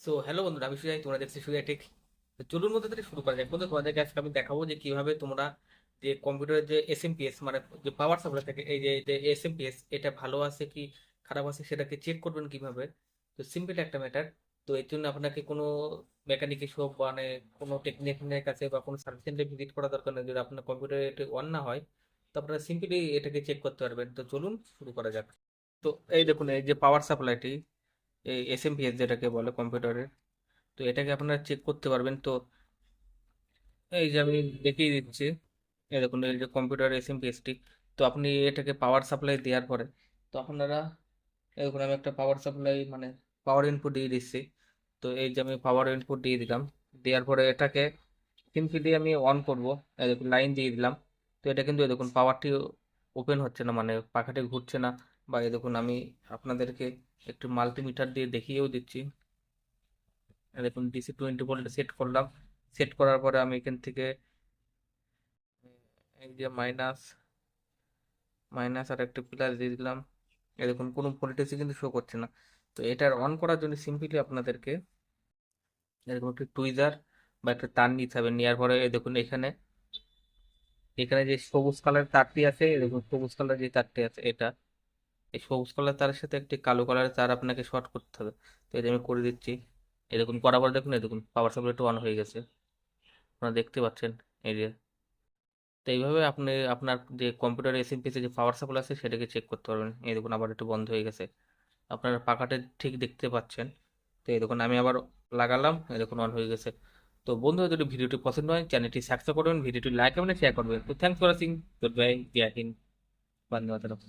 So hello বন্ধুরা, আমি সুজয়, তোমরা দেখছি সুজয় টেক। তো চলুন মধ্যে থেকে শুরু করা যাক। বন্ধু, তোমাদেরকে আজকে আমি দেখাবো যে কিভাবে তোমরা যে কম্পিউটারের যে এসএমপিএস মানে যে পাওয়ার সাপ্লাই থাকে, এই যে এসএমপিএস এটা ভালো আছে কি খারাপ আছে সেটাকে চেক করবেন কিভাবে। তো সিম্পল একটা ম্যাটার। তো এর জন্য আপনাকে কোনো মেকানিক শপ মানে কোনো টেকনিশিয়ানের কাছে বা কোনো সার্ভিস সেন্টারে ভিজিট করা দরকার নেই। যদি আপনার কম্পিউটারে এটা অন না হয় তো আপনারা সিম্পলি এটাকে চেক করতে পারবেন। তো চলুন শুরু করা যাক। তো এই দেখুন, এই যে পাওয়ার সাপ্লাইটি, এই এসএমপিএস যেটাকে বলে কম্পিউটারের, তো এটাকে আপনারা চেক করতে পারবেন। তো এই যে আমি দেখিয়ে দিচ্ছি, এই দেখুন এই যে কম্পিউটার এসএমপিএসটি। তো আপনি এটাকে পাওয়ার সাপ্লাই দেওয়ার পরে তো আপনারা এই দেখুন, আমি একটা পাওয়ার সাপ্লাই মানে পাওয়ার ইনপুট দিয়ে দিচ্ছি। তো এই যে আমি পাওয়ার ইনপুট দিয়ে দিলাম, দেওয়ার পরে এটাকে সিম্পলি আমি অন করব। এই দেখুন লাইন দিয়ে দিলাম। তো এটা কিন্তু এই দেখুন পাওয়ারটি ওপেন হচ্ছে না, মানে পাখাটি ঘুরছে না। বা এই দেখুন আমি আপনাদেরকে একটু মাল্টিমিটার দিয়ে দেখিয়েও দিচ্ছি। দেখুন DC 20 ভোল্ট সেট করলাম। সেট করার পরে আমি এখান থেকে এই যে মাইনাস মাইনাস আর একটা প্লাস দিয়ে দিলাম। এই দেখুন কোনো ভোল্টেজই কিন্তু শো করছে না। তো এটার অন করার জন্য সিম্পলি আপনাদেরকে এরকম একটা টুইজার বা একটা তার নিতে হবে। নেওয়ার পরে এই দেখুন এখানে এখানে যে সবুজ কালার তারটি আছে, এই দেখুন সবুজ কালার যে তারটি আছে এটা, এই সবুজ কালার তারের সাথে একটি কালো কালারের তার আপনাকে শর্ট করতে হবে। তো এটা আমি করে দিচ্ছি। এই দেখুন করার পরে দেখুন এই দেখুন পাওয়ার সাপ্লাইটা অন হয়ে গেছে, আপনারা দেখতে পাচ্ছেন এই যে। তো এইভাবে আপনি আপনার যে কম্পিউটার এসএমপিতে যে পাওয়ার সাপ্লাই আছে সেটাকে চেক করতে পারবেন। এই দেখুন আবার একটু বন্ধ হয়ে গেছে, আপনার পাখাটা ঠিক দেখতে পাচ্ছেন। তো এই দেখুন আমি আবার লাগালাম, এই দেখুন অন হয়ে গেছে। তো বন্ধুরা, যদি ভিডিওটি পছন্দ হয় চ্যানেলটি সাবস্ক্রাইব করবেন, ভিডিওটি লাইক এবং শেয়ার করবেন। তো thanks for watching. Good bye, জয় হিন্দ, বন্দে মাতরম।